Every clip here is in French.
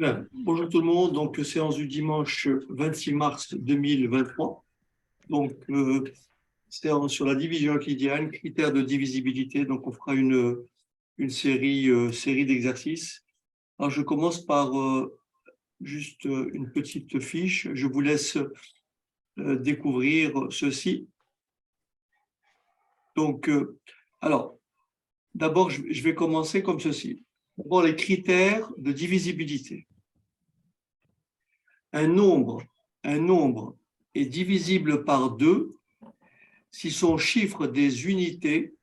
Bien. Bonjour tout le monde, donc séance du dimanche 26 mars 2023. Donc séance sur la division euclidienne, critères de divisibilité. Donc on fera une série d'exercices. Alors je commence par juste une petite fiche. Je vous laisse découvrir ceci. Donc alors d'abord je vais commencer comme ceci. D'abord les critères de divisibilité. Un nombre est divisible par 2 si son chiffre des unités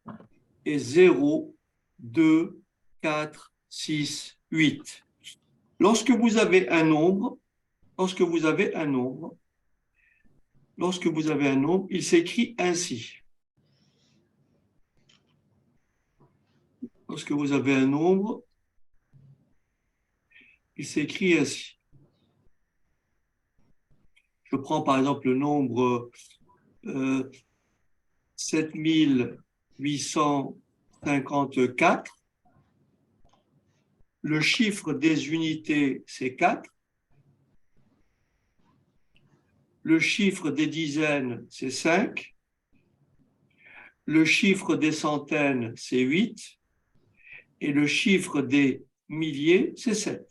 est 0, 2, 4, 6, 8. Lorsque vous avez un nombre, il s'écrit ainsi. Lorsque vous avez un nombre, il s'écrit ainsi. Je prends par exemple le nombre 7854. Le chiffre des unités, c'est 4. Le chiffre des dizaines, c'est 5. Le chiffre des centaines, c'est 8. Et le chiffre des milliers, c'est 7.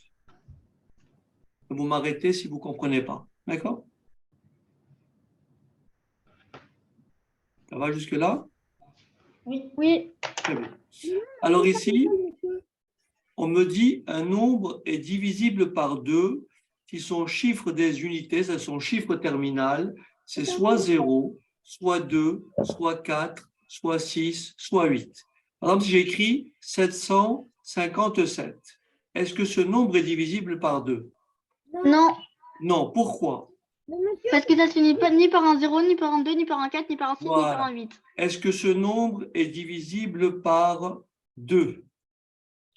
Vous m'arrêtez si vous ne comprenez pas. D'accord? Ça va jusque-là? Oui. Très bien. Alors ici, on me dit un nombre est divisible par 2 si son chiffre des unités, c'est son chiffre terminal, c'est soit 0, soit 2, soit 4, soit 6, soit 8. Par exemple, si j'écris 757, est-ce que ce nombre est divisible par 2? Non. Non, pourquoi? Parce que ça se finit pas ni par un 0, ni par un 2, ni par un 4, ni par un 6, ni par un 8. Est-ce que ce nombre est divisible par 2?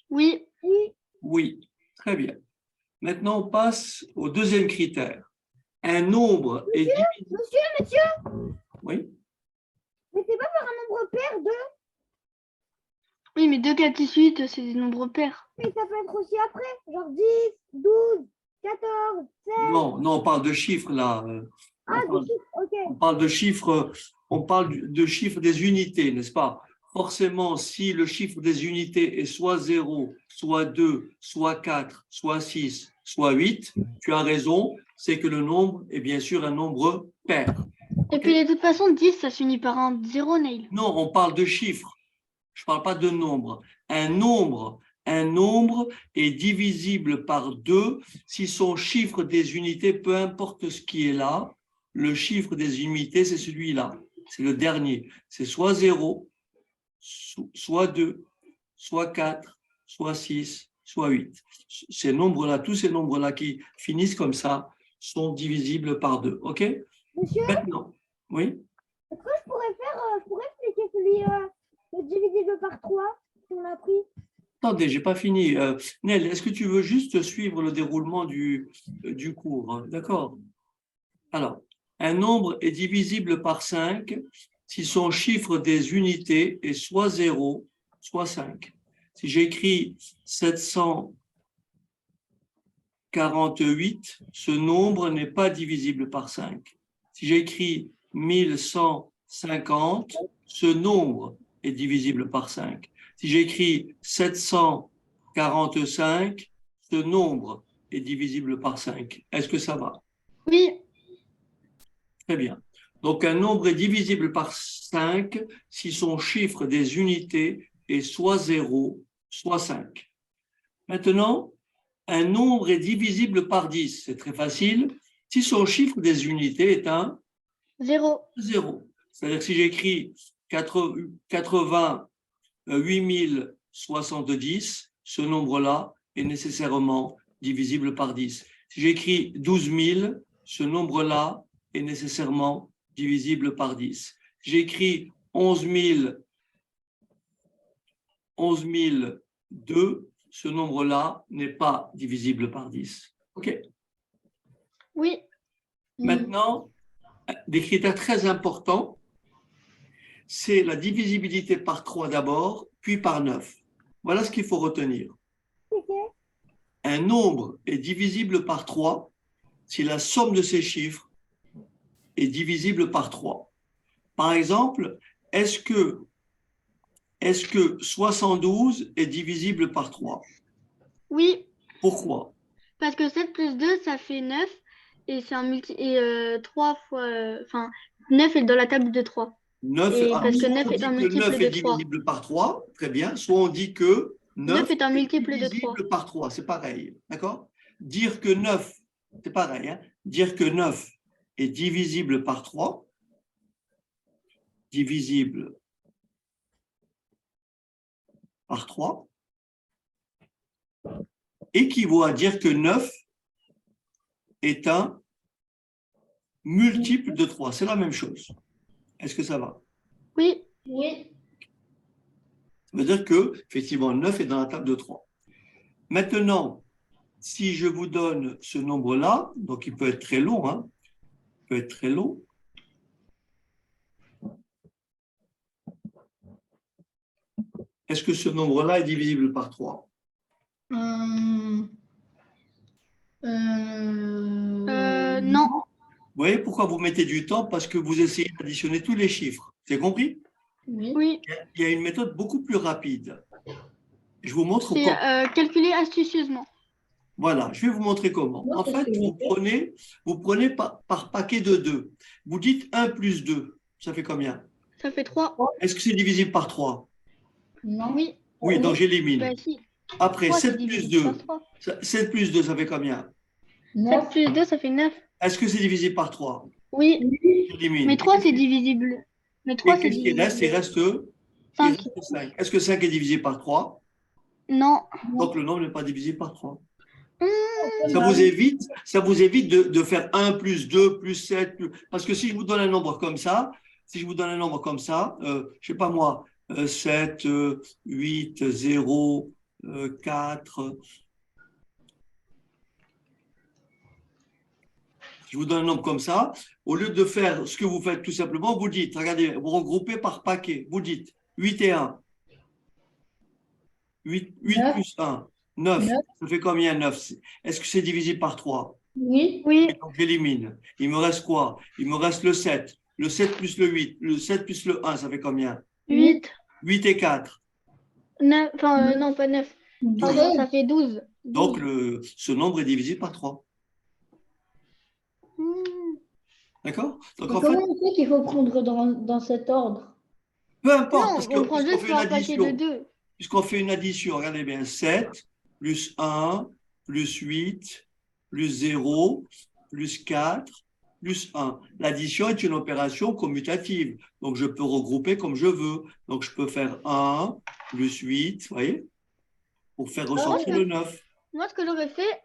Oui. Oui, très bien. Maintenant, on passe au deuxième critère. Un nombre est divisible. Monsieur. Oui. Mais c'est pas par un nombre pair 2. Oui, mais 2, 4, 6, 8, c'est des nombres pairs. Mais ça peut être aussi après, genre 10, 12, 14, 16. Non, on parle de chiffres là. Des chiffres, ok. On parle de chiffres des unités, n'est-ce pas? Forcément, si le chiffre des unités est soit 0, soit 2, soit 4, soit 6, soit 8, tu as raison, c'est que le nombre est bien sûr un nombre pair. Et puis de toute façon, 10, ça se finit par un 0, Neil. Non, on parle de chiffres. Je ne parle pas de nombre. Un nombre est divisible par 2 si son chiffre des unités, peu importe ce qui est là, le chiffre des unités, c'est celui-là. C'est le dernier. C'est soit 0, soit 2, soit 4, soit 6, soit 8. Ces nombres-là, tous ces nombres-là qui finissent comme ça, sont divisibles par 2. OK? Monsieur, Maintenant, oui? est-ce que je pourrais expliquer celui divisible par 3 qu'on a pris? Attendez, je n'ai pas fini. Nel, est-ce que tu veux juste suivre le déroulement du cours? Hein? D'accord. Alors, un nombre est divisible par 5 si son chiffre des unités est soit 0, soit 5. Si j'écris 748, ce nombre n'est pas divisible par 5. Si j'écris 1150, ce nombre est divisible par 5. Si j'écris 745, ce nombre est divisible par 5. Est-ce que ça va? Oui. Très bien. Donc, un nombre est divisible par 5 si son chiffre des unités est soit 0, soit 5. Maintenant, un nombre est divisible par 10. C'est très facile. Si son chiffre des unités est un 0. 0. C'est-à-dire que si j'écris 88 070, ce nombre-là est nécessairement divisible par 10. Si j'écris 12 000, ce nombre-là est nécessairement divisible par 10. J'écris 11 002, ce nombre-là n'est pas divisible par 10. OK? Oui. Maintenant, des critères très importants, c'est la divisibilité par 3 d'abord, puis par 9. Voilà ce qu'il faut retenir. Ok. un nombre est divisible par 3 si la somme de ses chiffres est divisible par 3. Par exemple, est-ce que 72 est divisible par 3? Oui, Pourquoi? parce que 7 plus 2, ça fait 9. Et c'est un multi. Et 3 fois. Enfin, 9 est dans la table de 3. 9, Et parce que soit 9 on est un dit que 9 multiple est de 3. divisible par 3, très bien, soit on dit que 9 9 est un est multiple de 3. divisible par 3, c'est pareil, d'accord? Dire que 9, c'est pareil, hein? Dire que 9 est divisible par 3, divisible par 3, équivaut à dire que 9 est un multiple de 3. C'est la même chose. Est-ce que ça va? Oui, Oui. Ça veut dire que, effectivement, 9 est dans la table de 3. Maintenant, si je vous donne ce nombre-là, donc il peut être très long, hein, il peut être très long. Est-ce que ce nombre-là est divisible par 3? non. Vous voyez pourquoi vous mettez du temps? Parce que vous essayez d'additionner tous les chiffres. Vous avez compris? Oui. Oui, Il y a une méthode beaucoup plus rapide. Je vous montre c'est comment. calculé astucieusement. Voilà, je vais vous montrer comment. En fait, vous prenez par paquet de 2. Vous dites 1 plus 2. Ça fait combien? Ça fait 3. Est-ce que c'est divisible par 3? Non. Oui, Oui, donc bah j'élimine. si. Après, 3, c'est 7 plus divisible par 2. 3. 7 plus 2, ça fait combien? 7 plus 2, ça fait 9. Est-ce que c'est divisible par 3? Oui, J'élimine. mais 3, c'est divisible. Mais 3, Et c'est qu'est-ce qui reste? divisible. Il 5. reste 5. Est-ce que 5 est divisé par 3? Non. Donc le nombre n'est pas divisé par 3. Mmh. Ça vous évite de faire 1 plus 2 plus 7. Parce que si je vous donne un nombre comme ça, je ne sais pas moi, 7, 8, 0, 4. Je vous donne un nombre comme ça, au lieu de faire ce que vous faites tout simplement, vous dites, regardez, vous regroupez par paquet, vous dites 8 et 1. 8 plus 1, 9. Ça fait combien 9? Est-ce que c'est divisé par 3? Oui. Oui, Donc j'élimine. Il me reste quoi? Il me reste le 7. Le 7 plus le 8. Le 7 plus le 1, ça fait combien? 8. 8 et 4. 9. Enfin, non, pas 9. Pardon, ça fait 12. Donc ce nombre est divisé par 3. Mmh. D'accord? Donc Et en fait, comment on sait qu'il faut prendre dans cet ordre? peu importe, Non, parce que on prend puisqu'on juste fait une par paquet de addition, 2. regardez bien, 7 plus 1 plus 8 plus 0 plus 4 plus 1. L'addition est une opération commutative. Donc, je peux regrouper comme je veux. Donc, je peux faire 1 plus 8, vous voyez, pour faire ressortir le 9. Moi, ce que j'aurais fait,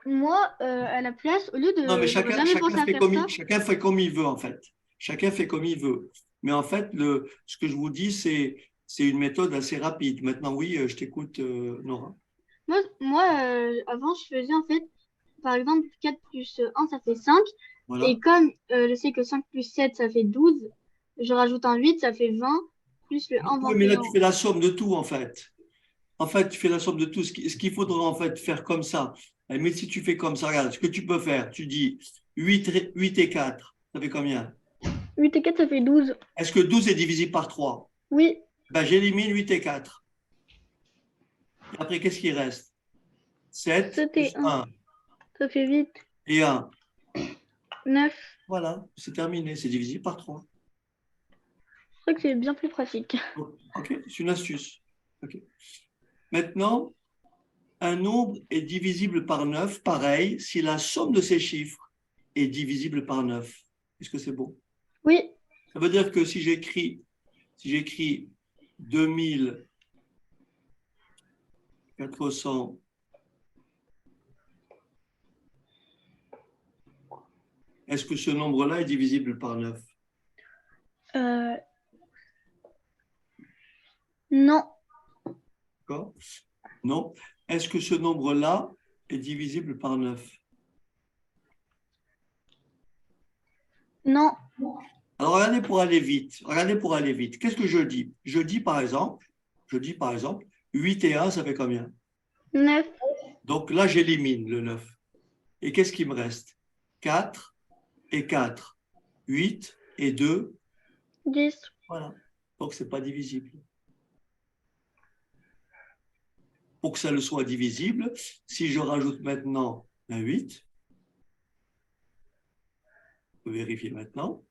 à la place, au lieu de. Non, mais J'aurais jamais pensé à faire ça. chacun fait comme il veut, en fait. Chacun fait comme il veut. Mais en fait, ce que je vous dis, c'est une méthode assez rapide. Maintenant, oui, je t'écoute, Nora. Avant, je faisais en fait, par exemple, 4 plus 1, ça fait 5. Voilà. Et comme je sais que 5 plus 7, ça fait 12, je rajoute un 8, ça fait 20, plus le 1, Oui, mais là, 21. tu fais la somme de tout, en fait. En fait, tu fais la somme de tout. Ce qu'il faudra, en fait, faire comme ça. Mais si tu fais comme ça, regarde, ce que tu peux faire, tu dis 8 et 4, ça fait combien? 8 et 4, ça fait 12. Est-ce que 12 est divisé par 3? Oui, Ben, j'élimine 8 et 4. Et après, qu'est-ce qui reste? 7 7 plus et 1, 1 ça fait 8, et 1. 9. Voilà, c'est terminé, c'est divisé par 3. Je crois que c'est bien plus pratique. OK, c'est une astuce. OK. Maintenant, un nombre est divisible par 9, pareil, si la somme de ses chiffres est divisible par 9. Est-ce que c'est bon? Oui, Ça veut dire que si j'écris 2400, est-ce que ce nombre-là est divisible par 9? non, D'accord? Non. Est-ce que ce nombre-là est divisible par 9? non, Alors, regardez pour aller vite. Qu'est-ce que je dis? Je dis par exemple, 8 et 1, ça fait combien? 9. Donc là, j'élimine le 9. Et qu'est-ce qui me reste? 4 et 4. 8 et 2. 10. Voilà. Donc, ce n'est pas divisible. Pour que ça le soit divisible, si je rajoute maintenant un 8, je vais vérifier maintenant.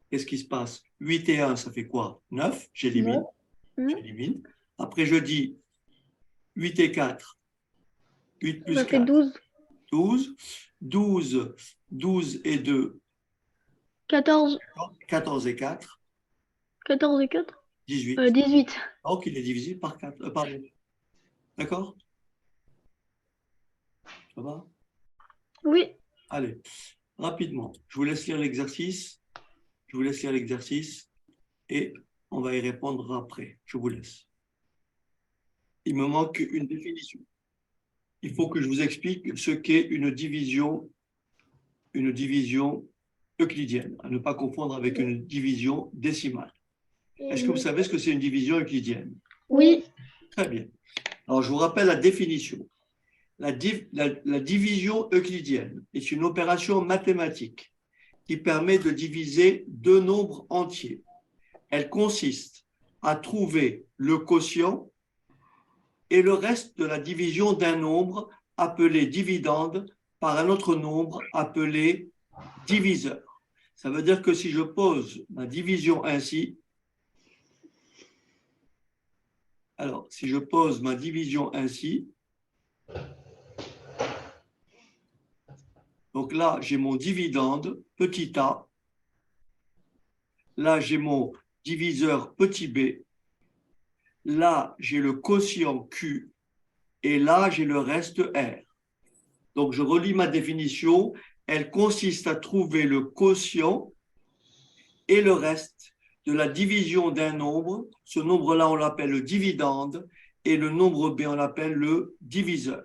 Qu'est-ce qui se passe? 8 et 1, ça fait quoi? 9, j'élimine. J'élimine. Après, je dis 8 et 4. 8 plus Ça fait 4. 12. 12. 12 et 2. 14. 14 et 4. 14 et 4. 18. 18. Donc, il est divisible par 4. Pardon. D'accord? Ça va? Oui. Allez, rapidement. Je vous laisse lire l'exercice. Je vous laisse lire l'exercice et on va y répondre après. Je vous laisse. Il me manque une définition. Il faut que je vous explique ce qu'est une division euclidienne, à ne pas confondre avec une division décimale. Est-ce que vous savez ce que c'est une division euclidienne? Oui. Très bien. Alors, je vous rappelle la définition. La division euclidienne est une opération mathématique qui permet de diviser deux nombres entiers. Elle consiste à trouver le quotient et le reste de la division d'un nombre appelé dividende par un autre nombre appelé diviseur. Ça veut dire que si je pose ma division ainsi, alors si je pose ma division ainsi, donc là j'ai mon dividende petit a, là j'ai mon diviseur petit b, là j'ai le quotient q et là j'ai le reste r. Donc je relis ma définition, elle consiste à trouver le quotient et le reste de la division d'un nombre. Ce nombre-là, on l'appelle le dividende et le nombre b, on l'appelle le diviseur.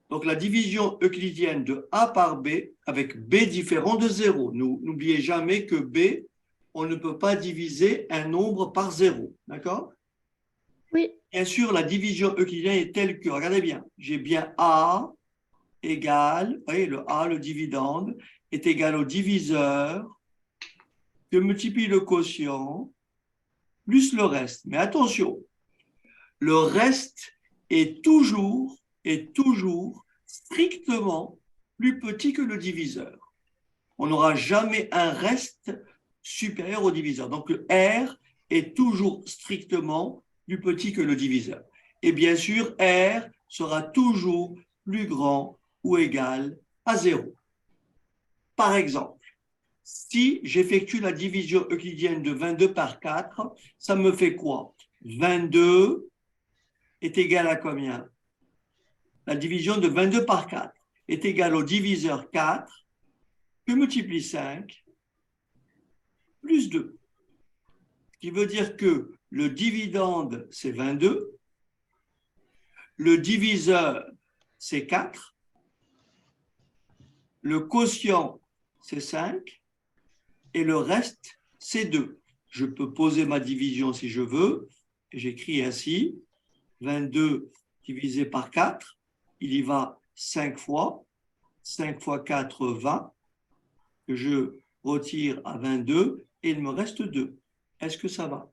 Donc la division euclidienne de a par b avec b différent de 0. N'oubliez jamais que b, on ne peut pas diviser un nombre par 0. D'accord? Oui. Bien sûr, la division euclidienne est telle que, regardez bien, j'ai bien a égale, vous voyez, le a, le dividende, est égal au diviseur que multiplie le quotient plus le reste. Mais attention, le reste est toujours strictement plus petit que le diviseur. On n'aura jamais un reste supérieur au diviseur. Donc le R est toujours strictement plus petit que le diviseur. Et bien sûr, R sera toujours plus grand ou égal à 0. Par exemple, si j'effectue la division euclidienne de 22 par 4, ça me fait quoi? 22 est égal à combien? La division de 22 par 4 est égale au diviseur 4 que multiplie 5 plus 2. Ce qui veut dire que le dividende, c'est 22, le diviseur, c'est 4, le quotient, c'est 5, et le reste, c'est 2. Je peux poser ma division si je veux, et j'écris ainsi, 22 divisé par 4, il y va 5 fois, 5 fois 4, 20, que je retire à 22, et il me reste 2. Est-ce que ça va?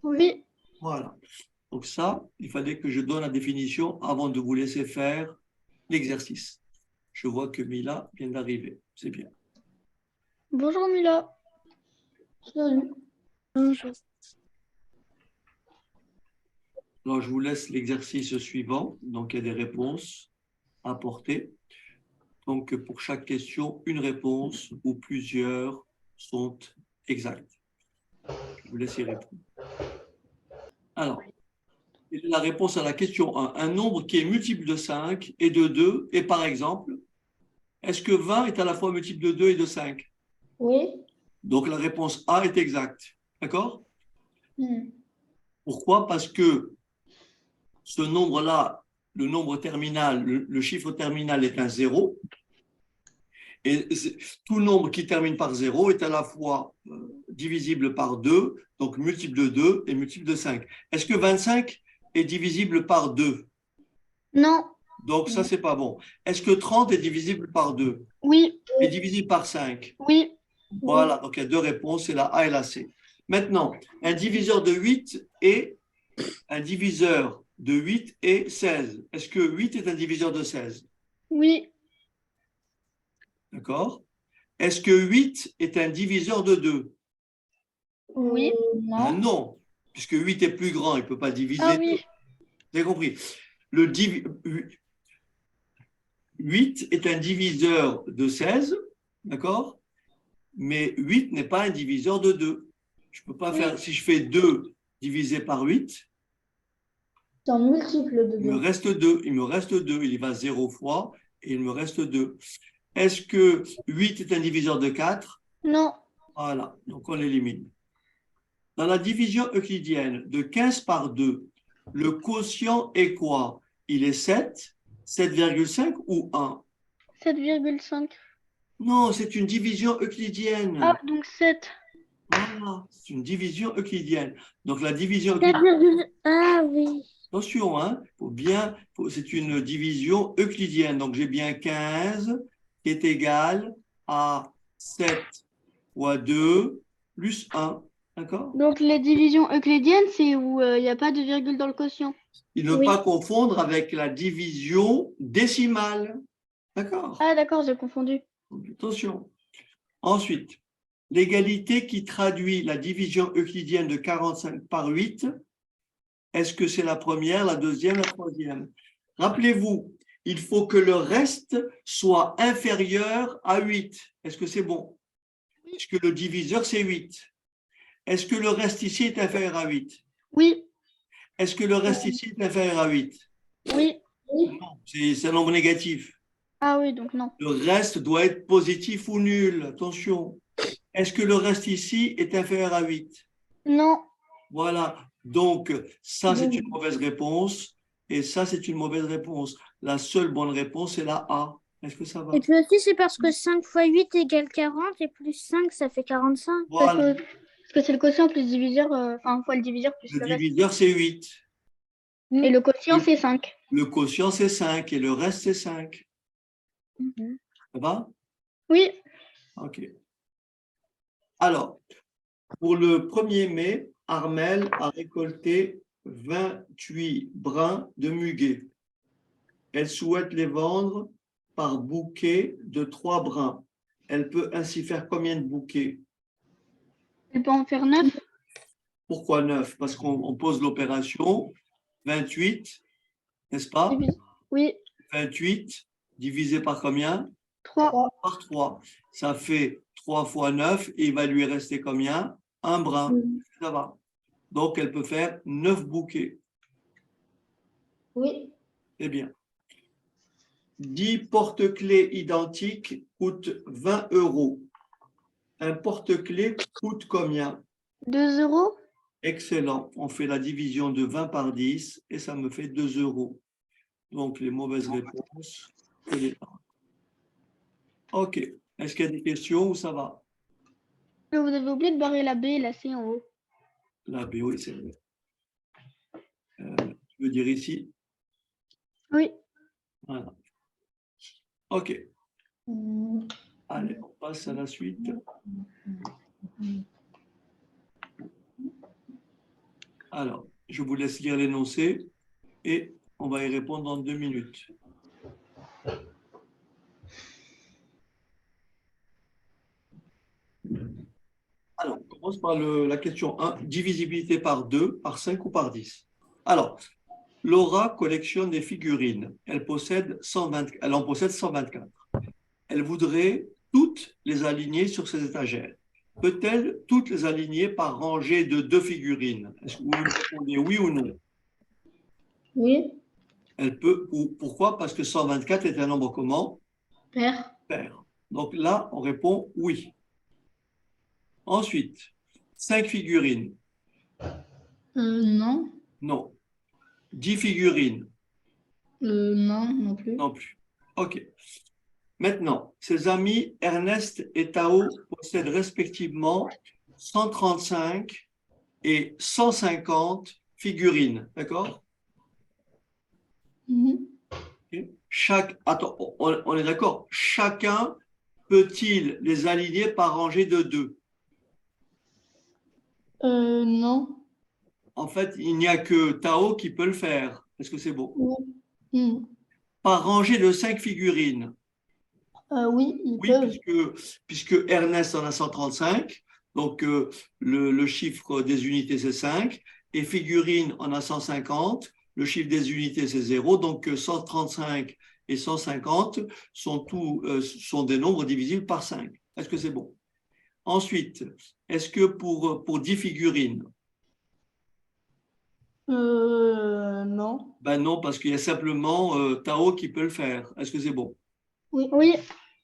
Oui. Voilà. Donc ça, il fallait que je donne la définition avant de vous laisser faire l'exercice. Je vois que Mila vient d'arriver. C'est bien. Bonjour Mila. Salut. Bonjour. Alors, je vous laisse l'exercice suivant. Donc, il y a des réponses à apporter. Donc, pour chaque question, une réponse ou plusieurs sont exactes. Je vous laisse y répondre. Alors, la réponse à la question 1. Un nombre qui est multiple de 5 et de 2 est par exemple, est-ce que 20 est à la fois multiple de 2 et de 5? Oui. Donc, la réponse A est exacte. D'accord? Hmm. Pourquoi? Parce que ce nombre-là, le nombre terminal, le chiffre terminal est un 0. Et tout nombre qui termine par 0 est à la fois divisible par 2, donc multiple de 2 et multiple de 5. Est-ce que 25 est divisible par 2? Non. Donc, ça, c'est pas bon. Est-ce que 30 est divisible par 2? Oui, Est divisible par 5? oui, Voilà, donc il y a deux réponses, c'est la A et la C. Maintenant, un diviseur de 8 est un diviseur de 8 et 16. Est-ce que 8 est un diviseur de 16? oui, D'accord? Est-ce que 8 est un diviseur de 2? oui. Ah Non. non, puisque 8 est plus grand, il ne peut pas diviser Ah 2. oui, Vous avez compris? 8 est un diviseur de 16, d'accord? Mais 8 n'est pas un diviseur de 2. Je peux pas Oui. faire, si je fais 2 divisé par 8, C'est un multiple de il me 2. reste 2. Il me reste 2. Il y va 0 fois et il me reste 2. Est-ce que 8 est un diviseur de 4? non, Voilà, donc on l'élimine. Dans la division euclidienne de 15 par 2, le quotient est quoi? Il est 7, 7,5 ou 1? 7,5. Non, c'est une division euclidienne. Ah, donc 7. Voilà, c'est une division euclidienne. Donc la division euclidienne, 7,1. Ah oui. attention, hein, c'est une division euclidienne. Donc j'ai bien 15 qui est égal à 7 fois 2 plus 1. D'accord? Donc la division euclidienne, c'est où il n'y a pas de virgule dans le quotient. Et ne Oui. pas confondre avec la division décimale. D'accord? Ah d'accord, j'ai confondu. Donc, attention. Ensuite, l'égalité qui traduit la division euclidienne de 45 par 8, est-ce que c'est la première, la deuxième, la troisième? Rappelez-vous, il faut que le reste soit inférieur à 8. Est-ce que c'est bon? Puisque le diviseur, c'est 8. Est-ce que le reste ici est inférieur à 8? Oui, Est-ce que le reste ici est inférieur à 8? oui. Non, c'est un nombre négatif. Ah oui, donc non. Le reste doit être positif ou nul. Attention. Est-ce que le reste ici est inférieur à 8? Non. Voilà. Donc, ça, c'est une mauvaise réponse. Et ça, c'est une mauvaise réponse. La seule bonne réponse, c'est la A. Est-ce que ça va? Et puis aussi, c'est parce que 5 fois 8 égale 40 et plus 5, ça fait 45. Voilà. Parce que c'est le quotient plus diviseur, enfin fois le diviseur plus Le le reste. diviseur, c'est 8. Et le quotient, c'est 5. Le quotient, c'est 5. Et le reste, c'est 5. Ça va? Oui, OK. Alors, pour le 1er mai, Armelle a récolté 28 brins de muguet. Elle souhaite les vendre par bouquet de 3 brins. Elle peut ainsi faire combien de bouquets? elle peut en faire 9. Pourquoi 9? Parce qu'on pose l'opération 28, n'est-ce pas? Oui, 28 divisé par combien? 3. Par 3. Ça fait 3 fois 9 et il va lui rester combien? Un brin. Ça va. Donc, elle peut faire 9 bouquets. Oui. Eh bien. 10 porte-clés identiques coûtent 20 euros. Un porte-clés coûte combien? 2 euros. Excellent. On fait la division de 20 par 10 et ça me fait 2 euros. Donc, les mauvaises réponses. OK. Est-ce qu'il y a des questions ou ça va? Vous avez oublié de barrer la B et la C en haut. La B, oui, c'est vrai. Tu veux dire ici? Oui. Voilà. OK. Allez, on passe à la suite. Alors, je vous laisse lire l'énoncé et on va y répondre dans 2 minutes. Alors, on commence par la question 1, divisibilité par 2, par 5 ou par 10. Alors, Laura collectionne des figurines. Elle en possède 124. Elle voudrait toutes les aligner sur ses étagères. Peut-elle toutes les aligner par rangée de 2 figurines? Est-ce que vous me répondez oui ou non? Oui. Elle peut, ou pourquoi? Parce que 124 est un nombre comment? Père. Pair. Donc là, on répond oui. Ensuite, 5 figurines. Non. Non. 10 figurines. Non, non plus. Non plus. OK. Maintenant, ses amis Ernest et Tao possèdent respectivement 135 et 150 figurines. D'accord? OK. Attends, on est d'accord. Chacun peut-il les aligner par rangée de 2? Non. En fait, il n'y a que Tao qui peut le faire. Est-ce que c'est bon? Hmm. Par rangée de 5 figurines. Oui, ils Oui, peuvent. puisque Ernest en a 135, donc le chiffre des unités c'est 5, et figurine en a 150, le chiffre des unités c'est 0, donc 135 et 150 sont des nombres divisibles par 5. Est-ce que c'est bon? Ensuite, est-ce que pour 10 figurines? Non. Ben non, parce qu'il y a simplement Tao qui peut le faire. Est-ce que c'est bon? Oui. Oui.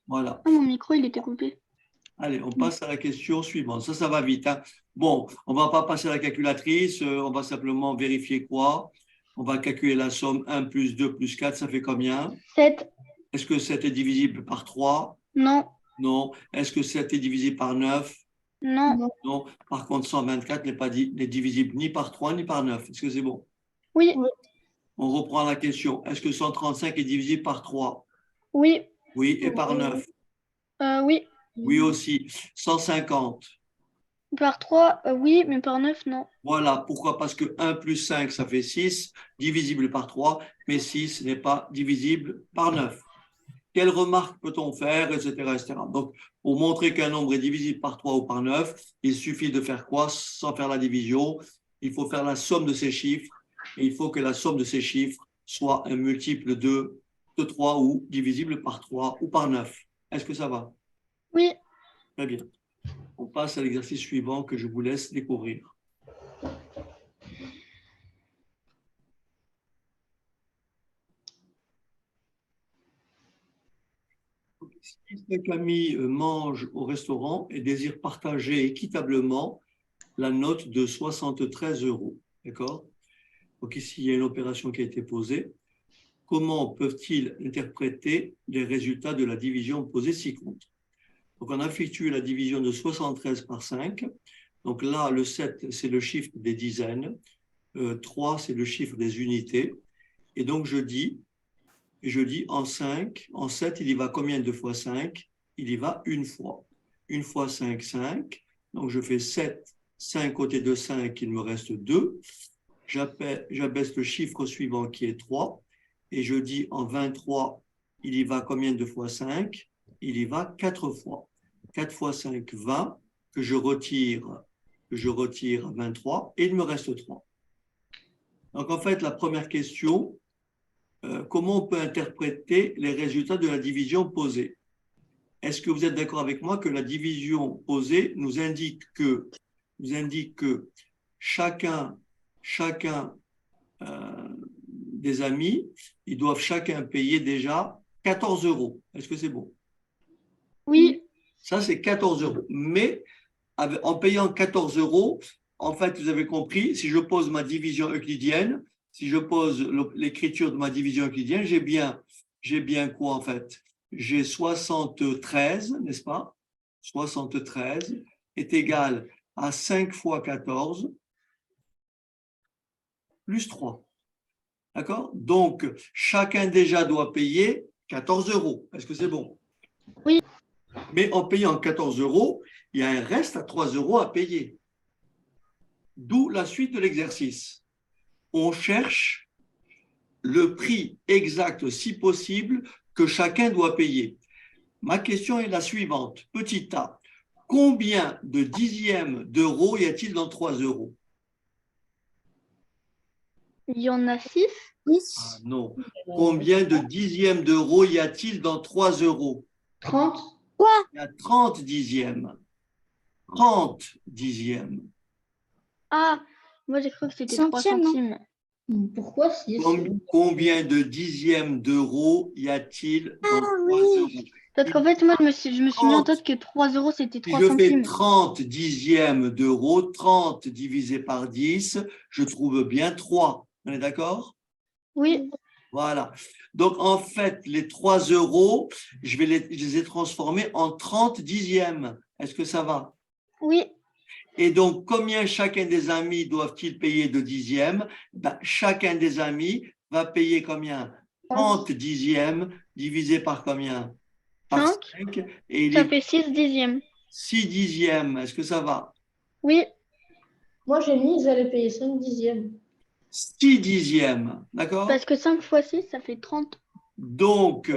Voilà. Ah, mon micro, il était coupé. Allez, on passe à la question suivante. Ça va vite, hein. Bon, on ne va pas passer à la calculatrice, on va simplement vérifier quoi? On va calculer la somme 1 plus 2 plus 4, ça fait combien? 7. Est-ce que 7 est divisible par 3? Non. Non. Est-ce que 7 est divisible par 9? Non. Non. Non. Par contre, 124 n'est divisible ni par 3 ni par 9. Est-ce que c'est bon? Oui. On reprend la question. Est-ce que 135 est divisible par 3? Oui. Oui. Et par 9? Oui. Oui aussi. 150. Par 3, oui, mais par 9, non. Voilà, pourquoi? Parce que 1 plus 5, ça fait 6, divisible par 3, mais 6 n'est pas divisible par 9. Quelle remarque peut-on faire, etc., etc. Donc, pour montrer qu'un nombre est divisible par 3 ou par 9, il suffit de faire quoi sans faire la division? Il faut faire la somme de ces chiffres, et il faut que la somme de ces chiffres soit un multiple de 3 ou divisible par 3 ou par 9. Est-ce que ça va? Oui. Très bien. On passe à l'exercice suivant que je vous laisse découvrir. Si cinq amis mangent au restaurant et désirent partager équitablement la note de 73 euros, d'accord? Donc ici, il y a une opération qui a été posée. Comment peuvent-ils interpréter les résultats de la division posée ci-contre? Donc on a effectué la division de 73 par 5. Donc là, le 7, c'est le chiffre des dizaines. 3, c'est le chiffre des unités. Et donc je dis en 5, en 7, il y va combien de fois 5? Il y va une fois. Une fois 5, 5. Donc je fais 7, 5 côté de 5, il me reste 2. J'abaisse le chiffre suivant qui est 3. Et je dis en 23, il y va combien de fois 5? Il y va 4 fois. 4 fois 5, 20, que je retire 23, et il me reste 3. Donc en fait, la première question, comment on peut interpréter les résultats de la division posée? Est-ce que vous êtes d'accord avec moi que la division posée nous indique que chacun des amis, ils doivent chacun payer déjà 14 euros. Est-ce que c'est bon? Oui. Ça, c'est 14 euros. Mais en payant 14 euros, en fait, vous avez compris, si je pose ma division euclidienne, si je pose l'écriture de ma division euclidienne, j'ai bien quoi en fait? J'ai 73, n'est-ce pas? 73 est égal à 5 fois 14 plus 3. D'accord? Donc, chacun déjà doit payer 14 euros. Est-ce que c'est bon? Oui. Mais en payant 14 euros, il y a un reste à 3 euros à payer. D'où la suite de l'exercice. On cherche le prix exact, si possible, que chacun doit payer. Ma question est la suivante. Petit a, combien de dixièmes d'euros y a-t-il dans 3 euros? Il y en a 6. Ah, non. Combien de dixièmes d'euros y a-t-il dans 3 euros? 30. Il y a 30 dixièmes. 30 dixièmes. Ah, moi j'ai cru que c'était 3 Centième, non? centimes. Pourquoi 6? Combien de dixièmes d'euros y a-t-il dans 3 euros? Parce qu'en fait, moi je me suis mis en tête que 3 euros c'était Si 3 je fais centimes. 30 dixièmes d'euros, 30 divisé par 10, je trouve bien 3. On est d'accord? Oui. Voilà. Donc, en fait, les 3 euros, je les ai transformés en 30 dixièmes. Est-ce que ça va? Oui. Et donc, combien chacun des amis doivent-ils payer de dixièmes? Ben, chacun des amis va payer combien? 30 dixièmes divisé par combien? Par 5. 5. Et il Ça est fait 6 dixièmes. 6 dixièmes. Est-ce que ça va? Oui, Moi, j'ai mis, ils allaient payer 5 dixièmes. 6 dixièmes. D'accord? parce que 5 fois 6, ça fait 30. Donc,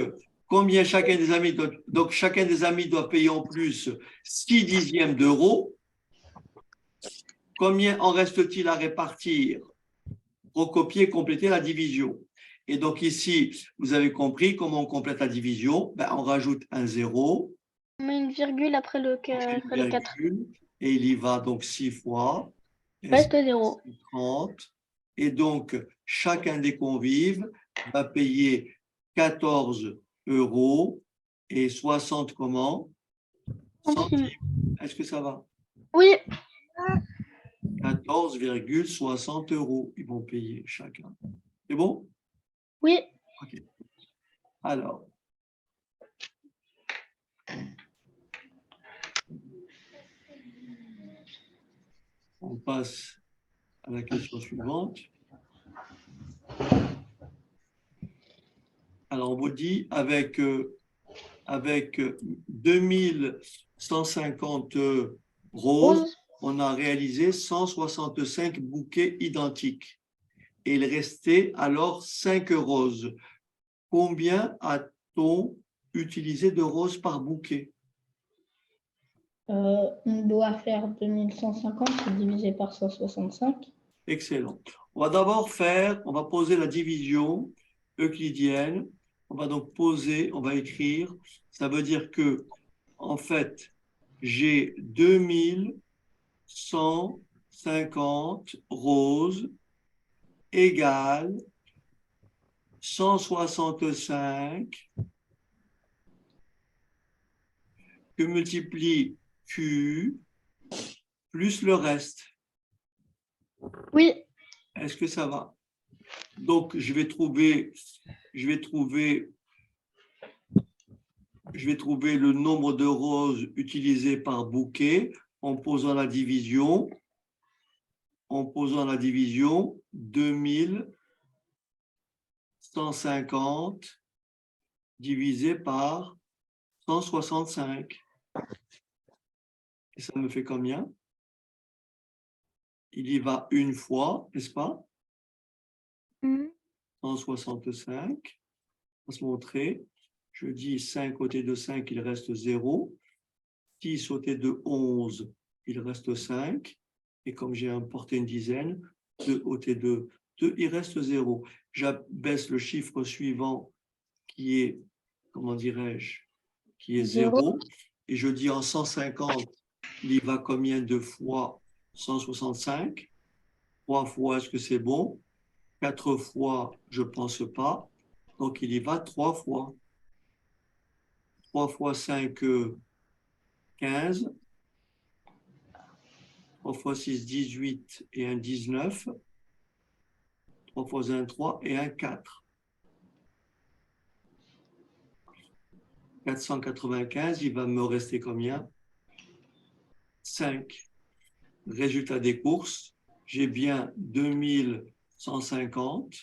combien chacun des amis doit, donc chacun des amis doit payer en plus 6 dixièmes d'euros. Combien en reste-t-il à répartir? Recopier, compléter la division. Et donc ici, vous avez compris comment on complète la division. Ben, on rajoute un 0, On met une virgule après le, après le 4. virgule, et il y va donc 6 fois. Reste 0. 30. Et donc, chacun des convives va payer 14 euros et 60 comment? Centimes. Est-ce que ça va? Oui, 14,60 euros, ils vont payer chacun. C'est bon? oui. Ok. Alors, on passe à la question suivante. Alors, on vous dit avec 2150 roses, on a réalisé 165 bouquets identiques. Et il restait alors 5 roses. Combien a-t-on utilisé de roses par bouquet? On doit faire 2150 divisé par 165. Excellent. On va d'abord on va poser la division euclidienne. On va donc poser, on va écrire. Ça veut dire que, en fait, j'ai 2150 roses égale 165 que multiplie Q plus le reste. Oui, Est-ce que ça va? Donc, je vais trouver le nombre de roses utilisées par bouquet en posant la division. En posant la division, 2150 divisé par 165. Et ça me fait combien? Il y va une fois, n'est-ce pas? 165. On va se montrer. Je dis 5 ôté de 5, il reste 0. 10 ôté de 11, il reste 5. Et comme j'ai importé une dizaine, 2 ôté de 2, il reste 0. J'abaisse le chiffre suivant qui est, comment dirais-je, qui est 0. Et je dis en 150, il y va combien de fois 165? 3 fois, est-ce que c'est bon? 4 fois, je ne pense pas. Donc, il y va 3 fois. 3 fois 5, 15. 3 fois 6, 18 et un 19. 3 fois 1, 3 et un 4. 495, il va me rester combien? 5. Résultat des courses, j'ai bien 2150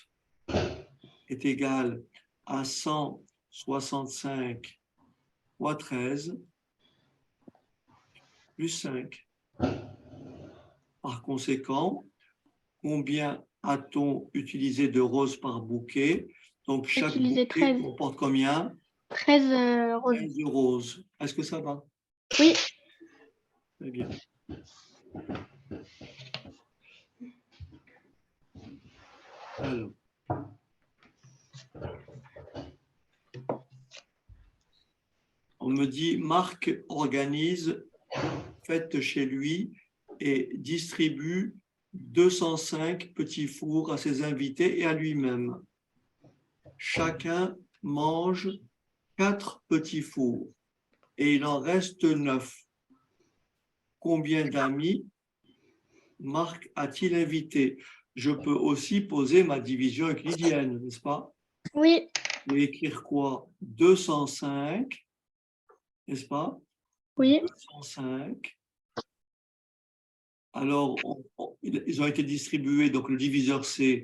est égal à 165 fois 13 plus 5. Par conséquent, combien a-t-on utilisé de roses par bouquet? Donc, chaque Utilisé bouquet 13. comporte combien? 13 roses. 13 roses. Est-ce que ça va? Oui, Très bien. Alors, on me dit, Marc organise fête chez lui et distribue 205 petits fours à ses invités et à lui-même. Chacun mange 4 petits fours et il en reste 9. Combien d'amis Marc a-t-il invité? Je peux aussi poser ma division euclidienne, n'est-ce pas? oui, Je vais écrire quoi? 205, n'est-ce pas? oui. 205. Alors, ils ont été distribués, donc le diviseur c'est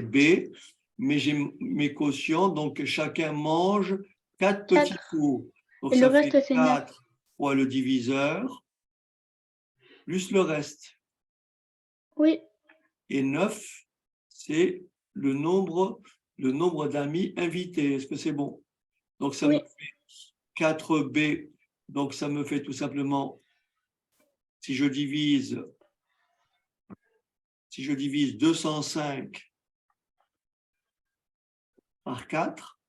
B, mais j'ai mes quotients, donc chacun mange 4 petits Quatre. fours. Donc Et ça le reste, fait c'est 9. 4 fois le diviseur, plus le reste. Oui, Et 9, c'est le nombre d'amis invités. Est-ce que c'est bon? Donc ça Oui. me fait 4b. Donc ça me fait tout simplement, si je divise 205 par 4,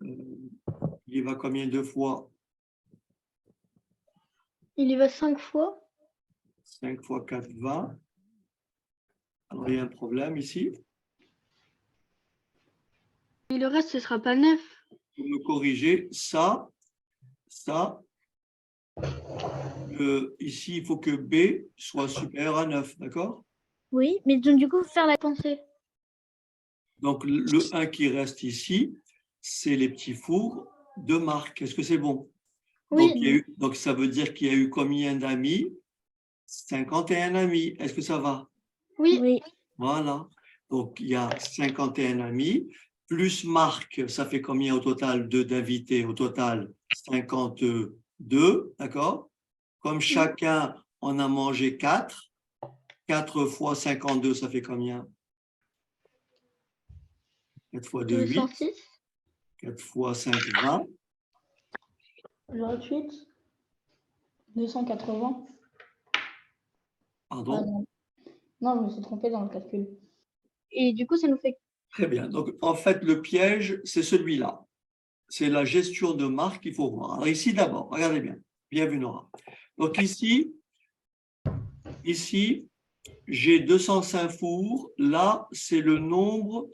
il y va combien de fois? il y va 5 fois. 5 fois 4, 20. Alors il y a un problème ici. Et le reste, ce sera pas 9. Pour me corriger, ça, ici, il faut que B soit supérieur à 9, d'accord? Oui, mais donc du coup, faire la Pensez. Donc, le 1 qui reste ici, c'est les petits fours de Marc. Est-ce que c'est bon? Oui. Donc, ça veut dire qu'il y a eu combien d'amis? 51 amis. Est-ce que ça va? Oui. Oui. Voilà. Donc, il y a 51 amis, plus Marc, ça fait combien au total d'invités? Au total, 52, d'accord? Comme chacun en a mangé 4, 4 fois 52, ça fait combien? 4 fois 2, 8. 206. 4 fois 5, 20. 28, 280. Pardon. Ah non. Non, je me suis trompée dans le calcul. Et du coup, ça nous fait. Très bien. Donc, en fait, le piège, c'est celui-là. C'est la gestion de Marc qu'il faut voir. Alors, ici, d'abord, regardez bien. Bien vu, Nora. Donc, ici, j'ai 205 fours. Là, c'est le nombre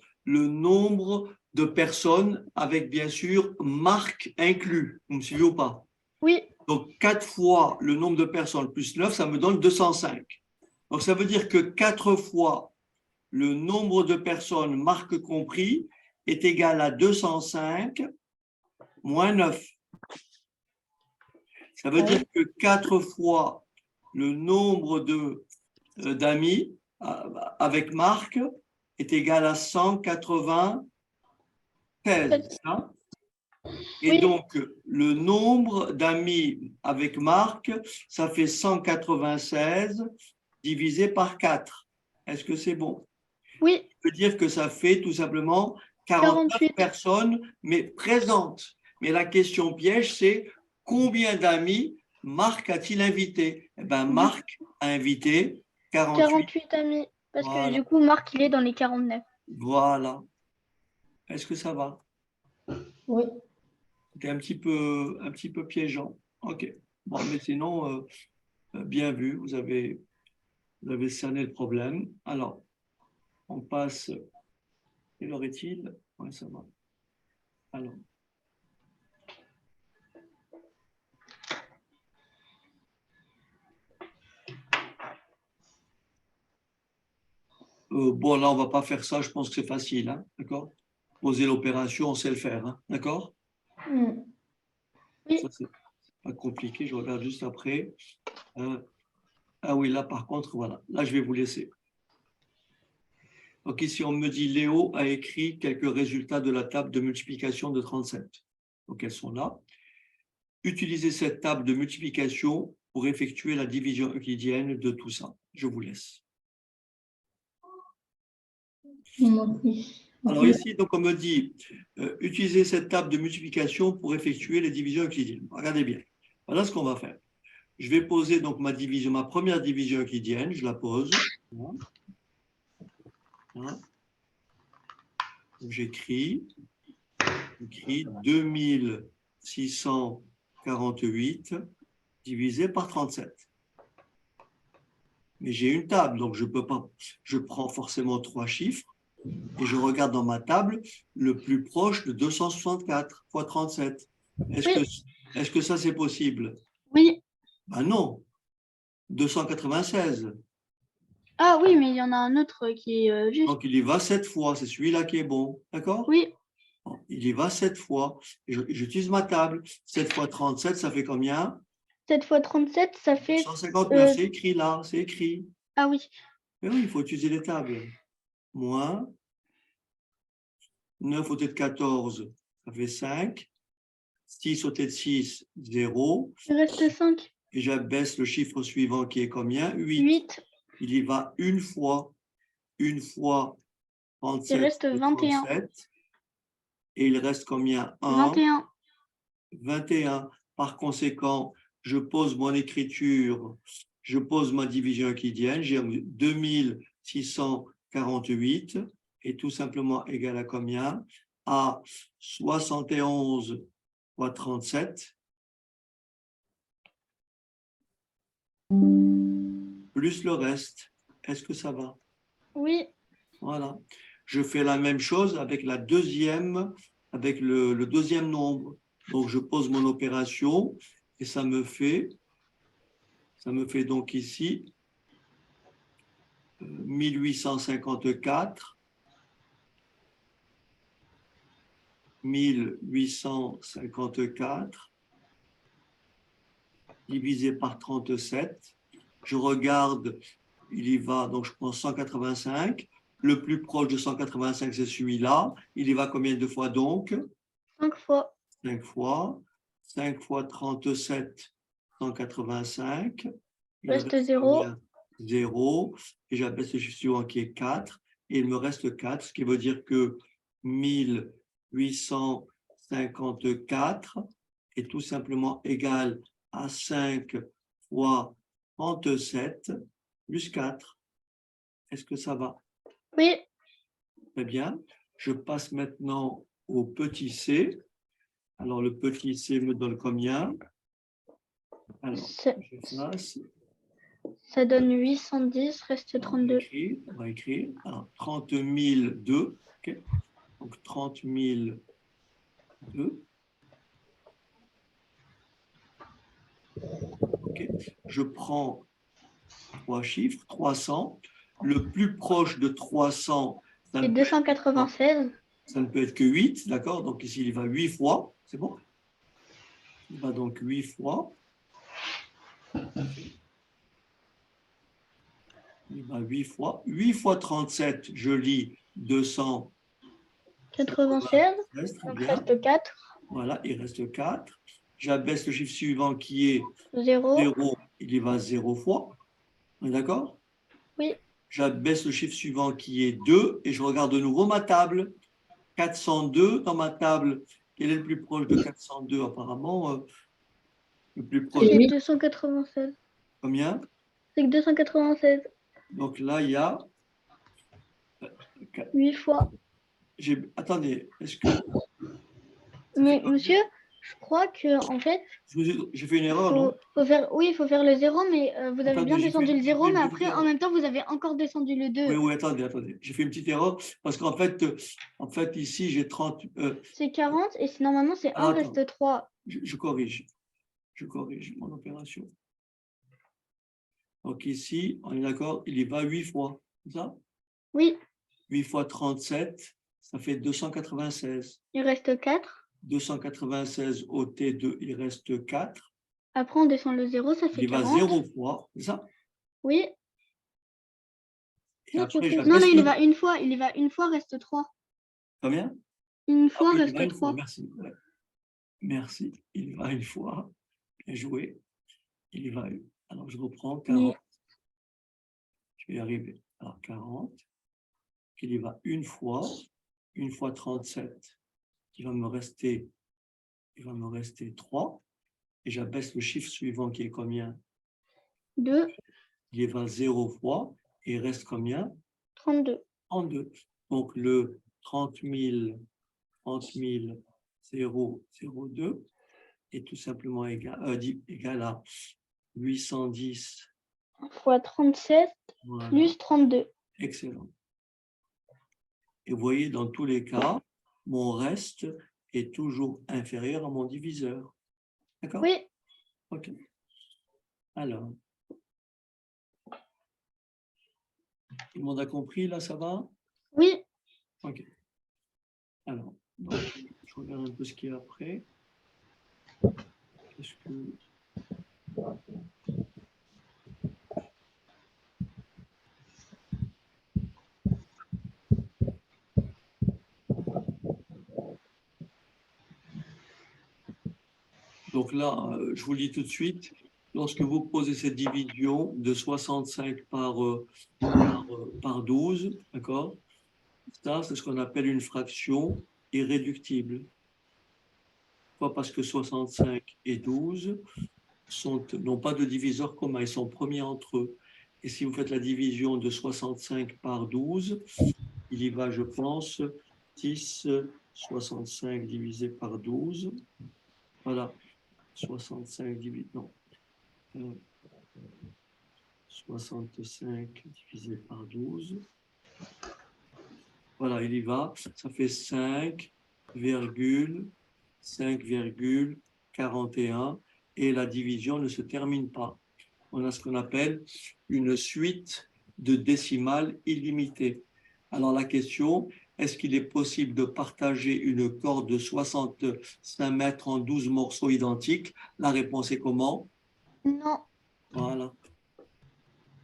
de personnes avec, bien sûr, Marc inclus. Vous me suivez ou pas? Oui. Donc, 4 fois le nombre de personnes plus 9, ça me donne 205. Donc, ça veut dire que 4 fois le nombre de personnes, Marc compris, est égal à 205 moins 9. Ça veut dire que 4 fois le nombre d'amis avec Marc est égal à 196. C'est ça? Et Oui. donc, le nombre d'amis avec Marc, ça fait 196 divisé par 4. Est-ce que c'est bon? Oui. Ça veut dire que ça fait tout simplement 49 48. personnes, mais présentes. Mais la question piège, c'est combien d'amis Marc a-t-il invité? Eh bien, Marc a invité 48 amis. Parce Voilà. que du coup, Marc, il est dans les 49. Voilà. Est-ce que ça va? Oui. C'était un petit peu piégeant. OK. Bon, mais sinon, bien vu, vous avez cerné le problème. Alors, on passe. Quelle heure est-il? Oui, ça va. Alors. Bon, là, on ne va pas faire ça. Je pense que c'est facile. Hein, d'accord? Poser l'opération, on sait le faire. Hein, d'accord? Oui. Ça, c'est pas compliqué. Je regarde juste après. Ah oui, là, par contre, voilà. Là, je vais vous laisser. Donc ici, on me dit Léo a écrit quelques résultats de la table de multiplication de 37. Donc elles sont là. Utilisez cette table de multiplication pour effectuer la division euclidienne de tout ça. Je vous laisse. Alors ici, donc on me dit utilisez cette table de multiplication pour effectuer les divisions euclidiennes. Regardez bien. Voilà ce qu'on va faire. Je vais poser donc ma première division euclidienne. Je la pose. Voilà. J'écris 2648 divisé par 37. Mais j'ai une table, donc je peux pas. Je prends forcément 3 chiffres et je regarde dans ma table le plus proche de 264 fois 37. Est-ce que ça c'est possible? Oui. Ben non. 296. Ah oui, mais il y en a un autre qui est juste. Donc il y va 7 fois, c'est celui-là qui est bon. D'accord? Oui. Il y va 7 fois. J'utilise ma table. 7 fois 37, ça fait combien? 7 fois 37, ça fait... 159, euh, c'est écrit là, c'est écrit. Ah oui, Mais oui, il faut utiliser les tables. Moins 9 au tête de 14, ça fait 5. 6 au tête de 6, 0. il reste 5. Et j'abaisse le chiffre suivant qui est combien? 8. 8, Il y va une fois. Une fois il 37, reste c'est 21. 37. Et il reste combien? 1, 21. 21. Par conséquent, je pose mon écriture, je pose ma division euclidienne, j'ai 2648 est tout simplement égal à combien? À 71 fois 37 plus le reste. Est-ce que ça va? Oui, Voilà. Je fais la même chose avec la deuxième, avec le deuxième nombre. Donc, je pose mon opération et ça me fait donc ici 1854 divisé par 37. Je regarde, il y va, donc je prends 185. Le plus proche de 185, c'est celui-là. Il y va combien de fois donc? 5 fois. 5 fois. 5 fois 37, 185. Il Reste reste 0. combien? 0. Et j'abaisse le chiffre suivant qui est 4. Et il me reste 4, ce qui veut dire que 1854 est tout simplement égal à 5 fois 37 plus 4. Est-ce que ça va? Oui, Très bien. Je passe maintenant au petit c. Alors, le petit c me donne combien? Alors, ça, je fasse. ça donne 810, reste On va 32. écrire. On va écrire. Alors, 30 002. Okay. Donc, 30 002. Okay. Je prends trois chiffres, 300. Le plus proche de 300, ça C'est ne peut être, 296. ça ne peut être que 8, d'accord? Donc ici, il va 8 fois, c'est bon? Il va donc 8 fois. Il va 8 fois. 8 fois 37, je lis 296, 96. très Donc bien. reste 4. Voilà, il reste 4. J'abaisse le chiffre suivant qui est 0. 0, il y va 0 fois. On est d'accord? Oui, J'abaisse le chiffre suivant qui est 2 et je regarde de nouveau ma table. 402 dans ma table. Quel est le plus proche de 402? Apparemment, le plus proche. c'est 296. Combien? C'est que 296. Donc là, il y a. 8 fois. Attendez, est-ce que. Mais monsieur, je crois que en fait, J'ai fait une erreur, non? faut faire, oui, il faut faire le 0, mais vous avez Attendez, bien descendu le 0, une mais petite après, en erreur. même temps, vous avez encore descendu le 2. Oui, oui, attendez. J'ai fait une petite erreur parce qu'en fait, ici, j'ai 30. C'est 40 et normalement, c'est 1 attends, reste 3. je corrige. Je corrige mon opération. Donc ici, on est d'accord, il y va 8 fois. C'est ça? Oui, 8 fois 37, ça fait 296. il reste 4. 296 au T2, il reste 4. Après, on descend le 0, ça fait Il va 40. 0 fois, c'est ça? Oui. Et après, Non, j'abaisse il y le... va une fois. Il y va une fois, reste 3. Combien? Une Ah fois, oui, il reste va une fois, 3. merci. Ouais. Merci. Il va une fois. Bien joué. Il va. Alors, je reprends 40. Je vais y arriver. Alors, 40. Il y va une fois 37. Il va me rester 3. Et j'abaisse le chiffre suivant qui est combien? 2, Il y va 0 fois. Et il reste combien? 32. 32. Donc, le 30 002 est tout simplement égal à 810. Fois 37 Voilà. plus 32. Excellent. Et vous voyez, dans tous les cas, mon reste est toujours inférieur à mon diviseur. D'accord? Oui, OK. Alors, tout le monde a compris, là, ça va? oui. OK. Alors, donc, je regarde un peu ce qu'il y a après. Qu'est-ce que... Donc là, je vous le dis tout de suite, lorsque vous posez cette division de 65 par 12, d'accord? Ça, c'est ce qu'on appelle une fraction irréductible. Pas parce que 65 et 12 n'ont pas de diviseur commun, ils sont premiers entre eux. Et si vous faites la division de 65 par 12, il y va, je pense, 10, 65 divisé par 12. Voilà, 65 divisé, non. 65 divisé par 12. Voilà, il y va. Ça fait 5,41 et la division ne se termine pas. On a ce qu'on appelle une suite de décimales illimitées. Alors la question, est-ce qu'il est possible de partager une corde de 65 mètres en 12 morceaux identiques? La réponse est comment? Non. Voilà.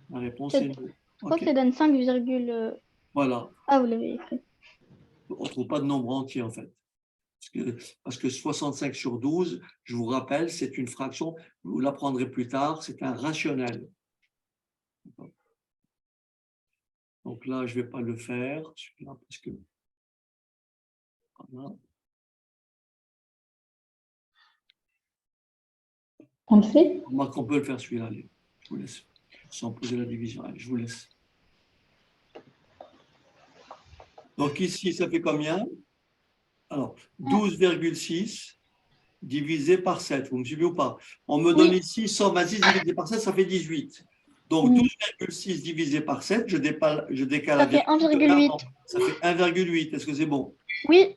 La réponse est non. Je crois Ok. que ça donne 5, Voilà. ah, vous l'avez écrit. On ne trouve pas de nombre entier en fait. Parce que 65 sur 12, je vous rappelle, c'est une fraction, vous l'apprendrez plus tard, c'est un rationnel. Donc là, je ne vais pas le faire, celui-là, parce que. Voilà. On le fait? Remarque qu'on peut le faire celui-là, allez, je vous laisse. Sans poser la division, allez, je vous laisse. Donc ici, ça fait combien? Alors, 12,6 divisé par 7, vous me suivez ou pas? On me donne ici 126 divisé par 7, ça fait 18. Donc 12,6 divisé par 7, je décale Ça fait 1,8. Ça fait 1,8. Est-ce que c'est bon? Oui.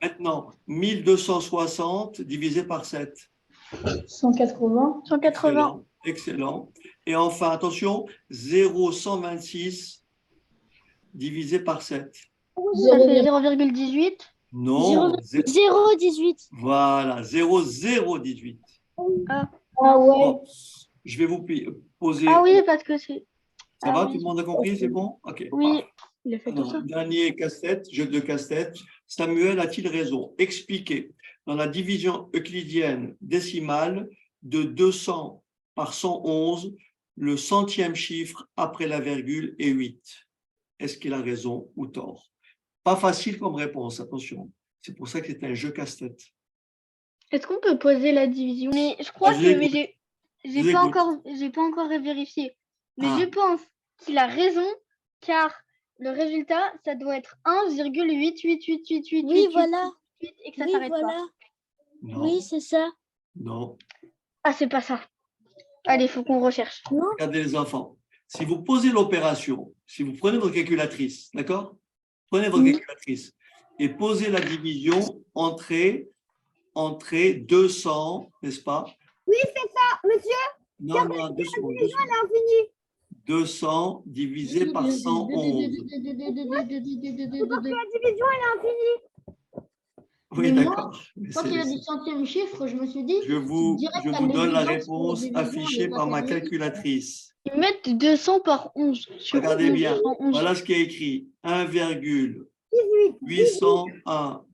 Maintenant, 1260 divisé par 7. 180. 180. Excellent. Et enfin, attention, 0,126 divisé par 7. Ça fait 0,18. Non. 0,18. Voilà, 0,018. Ah. Ah ouais. Bon, je vais vous poser. Ah oui, parce que c'est. Ça va, tout le monde a compris, c'est bon? Ok. Oui, il a fait tout Alors, ça. dernier casse-tête, jeu de casse-tête. Samuel a-t-il raison? Expliquez. Dans la division euclidienne décimale de 200 par 111, le centième chiffre après la virgule est 8. Est-ce qu'il a raison ou tort? Pas facile comme réponse, attention. C'est pour ça que c'est un jeu casse-tête. Est-ce qu'on peut poser la division? Mais je crois je que l'écoute. j'ai Je pas l'écoute. encore vérifié. Mais Ah. je pense qu'il a raison car le résultat, ça doit être 1,88888. Oui, voilà. Et que ça Oui, s'arrête voilà. pas. Non, Oui, c'est ça. non. Ah, c'est pas ça. Allez, il faut qu'on recherche. Regardez les enfants. Si vous posez l'opération, si vous prenez votre calculatrice, d'accord? Prenez votre calculatrice et posez la division entrée 200, n'est-ce pas? Oui, c'est ça, monsieur. Non, non, 200. Elle est infinie. 200 divisé par 111. C'est parce que la division, elle est infinie. Oui, Mais d'accord. Quand il a dit centième chiffre, je me suis dit. Je vous donne la réponse affichée par ma calculatrice. Ils mettent 200 par 11. Regardez bien. 11. Voilà ce qui est écrit. 1,801.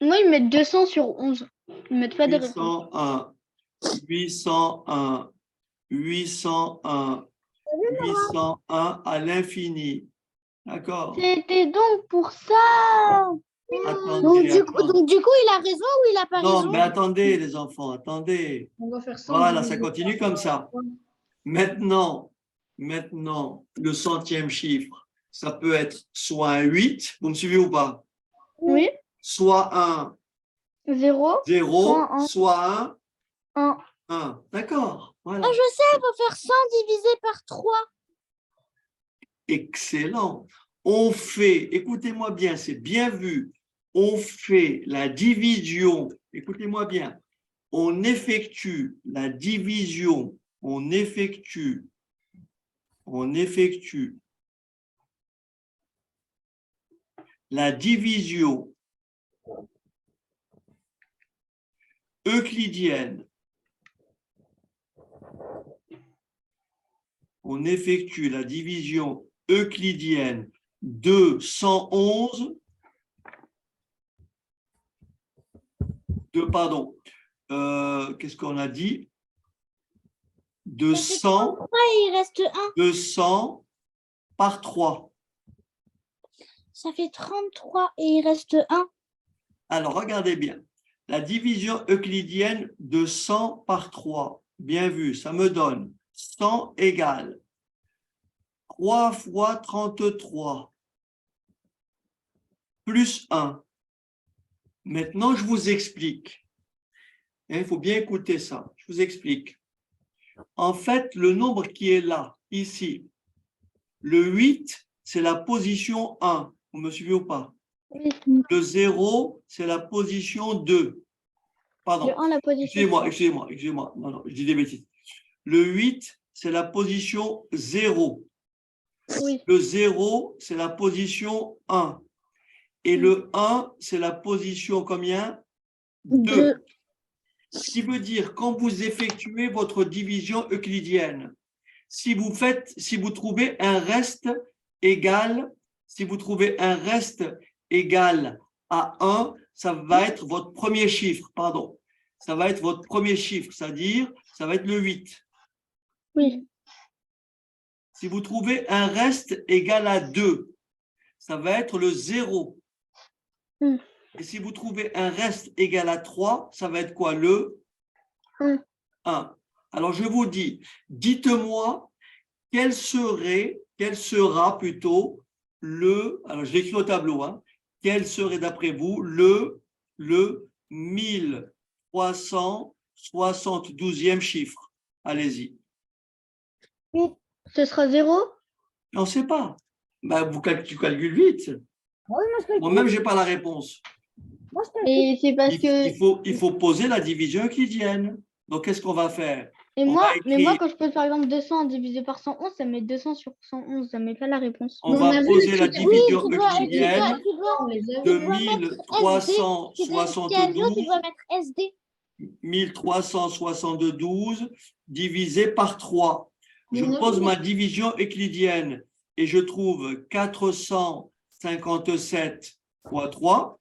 Moi, ils mettent 200 sur 11. Ils mettent pas de réponse. 801, 801, 801 à l'infini. D'accord? C'était donc pour ça. Donc, du coup, il a raison ou il a pas Non, raison? mais attendez, les enfants, attendez. On va faire ça. Voilà, ça continue comme ça. Maintenant, le centième chiffre, ça peut être soit un 8, vous me suivez ou pas? Oui. Soit un 0. 0, soit 1. 1. D'accord. Voilà. Ah, je sais, il faut faire 100 divisé par 3. Excellent. On fait, écoutez-moi bien, c'est bien vu, on fait la division, écoutez-moi bien, on effectue la division, on effectue la division euclidienne on effectue la division euclidienne de 111, qu'est-ce qu'on a dit? De 100, il reste 1. de 100 par 3. Ça fait 33 et il reste 1. Alors, regardez bien. La division euclidienne de 100 par 3, bien vu, ça me donne 100 égale 3 fois 33 plus 1. Maintenant, je vous explique. Il faut bien écouter ça. Je vous explique. En fait, le nombre qui est là, ici, le 8, c'est la position 1. Vous me suivez ou pas? Oui. Le 0, c'est la position 2. Pardon. Le 1, la position. Excusez-moi. Non, je dis des bêtises. Le 8, c'est la position 0. Oui. Le 0, c'est la position 1. Et le 1, c'est la position combien? 2. Ce qui veut dire, quand vous effectuez votre division euclidienne, si vous trouvez un reste égal, à 1, ça va être votre premier chiffre, Ça va être votre premier chiffre, c'est-à-dire, ça va être le 8. Oui. Si vous trouvez un reste égal à 2, ça va être le 0. Et si vous trouvez un reste égal à 3, ça va être quoi? Le 1. Alors, je vous dis, dites-moi quel sera plutôt alors je l'écris au tableau, quel serait d'après vous le 1372e chiffre? Allez-y. Ce sera 0? On ne sait pas. Ben, tu calcules vite. Oui, moi, je calcule. Moi-même, je n'ai pas la réponse. Moi, je calcule. Et c'est parce que. Il faut poser la division euclidienne. Donc, qu'est-ce qu'on va faire? Mais On moi, va écrire- quand je pose par exemple 200 divisé par 111, ça met 200 sur 111, ça met pas la réponse. On va poser la division tu euclidienne de dois mettre tu dois mettre SD. 1372 divisé par 3. Je pose ma division euclidienne et je trouve 457 fois 3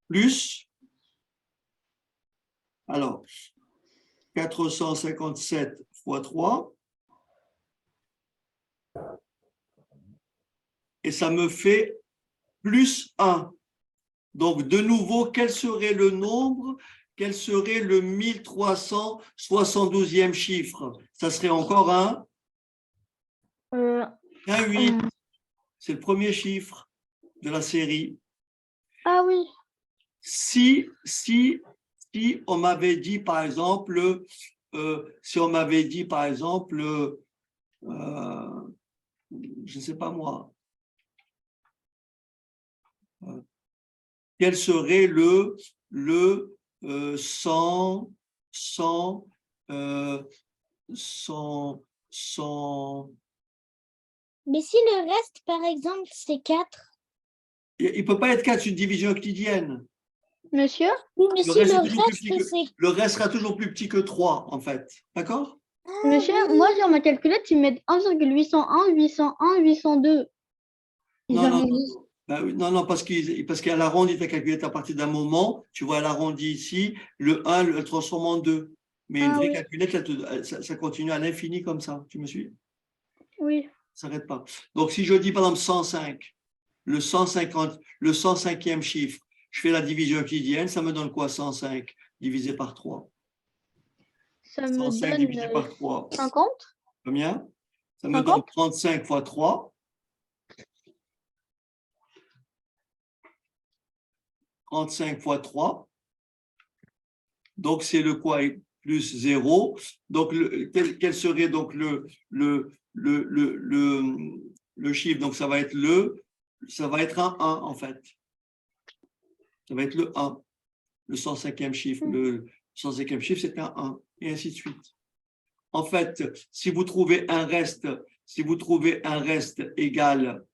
plus, alors, 457 fois 3, et ça me fait plus 1. Donc, de nouveau, quel serait le nombre? Quel serait le 1372e chiffre? Ça serait encore un 8. C'est le premier chiffre de la série. Ah oui. Si on m'avait dit, par exemple, je ne sais pas moi, quel serait le 100, Mais si le reste, par exemple, c'est 4. il ne peut pas être 4 sur une division euclidienne. Monsieur? Oui, mais si le reste, c'est... Le reste sera toujours plus petit que 3, en fait. D'accord? Monsieur, moi sur ma calculette, ils mettent 1,801, 801, 802. Ils Non, non, arrondissent. non, parce qu'elle arrondit ta calculette à partir d'un moment, tu vois, elle arrondit ici, le 1, elle transforme en 2. Mais une vraie calculette, ça continue à l'infini comme ça. Tu me suis? Oui. Ça s'arrête pas. Donc, si je dis par exemple 105, le 105e chiffre, je fais la division euclidienne, ça me donne quoi 105 divisé par 3? Ça me 105 donne divisé par 3. 50. Combien? Ça me 50. donne 35 fois 3. 35 fois 3. Donc, c'est le quoi? Plus 0. Donc, quel serait donc le chiffre? Donc, ça va être un 1, en fait. Ça va être le 1. Le 105e chiffre. Le 105e chiffre, c'est un 1. Et ainsi de suite. En fait, si vous trouvez un reste égal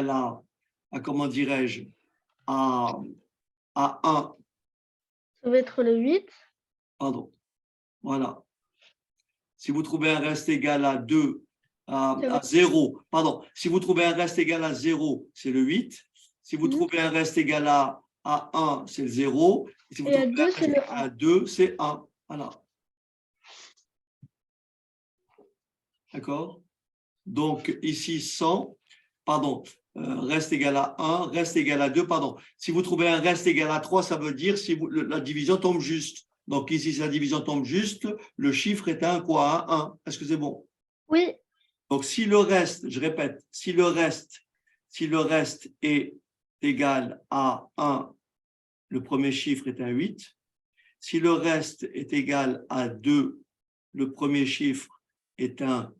à comment dirais-je, à 1. Ça va être le 8. Pardon. Voilà. Si vous trouvez un reste égal à 2, C'est à bon. 0, pardon, si vous trouvez un reste égal à 0, c'est le 8. Si vous Mhm. trouvez un reste égal à 1, c'est le 0. Et si vous Et à trouvez un 2, reste c'est le égal à 2, c'est 1. Voilà. D'accord? Donc, ici, 100, pardon, reste égal à 1, reste égal à 2, pardon. Si vous trouvez un reste égal à 3, ça veut dire si la division tombe juste. Donc, ici, si la division tombe juste, le chiffre est un quoi? 1. Est-ce que c'est bon? Oui. Donc, si le reste, je répète, si le reste est égal à 1, le premier chiffre est un 8. Si le reste est égal à 2, le premier chiffre est un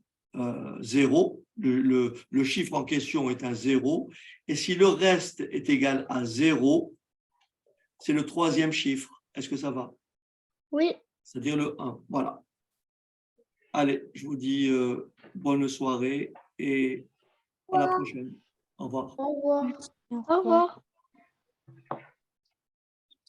0. Le chiffre en question est un 0. Et si le reste est égal à 0, c'est le troisième chiffre. Est-ce que ça va? Oui. C'est-à-dire le 1. Voilà. Allez, je vous dis bonne soirée et à la prochaine. Au revoir. Au revoir. Au revoir.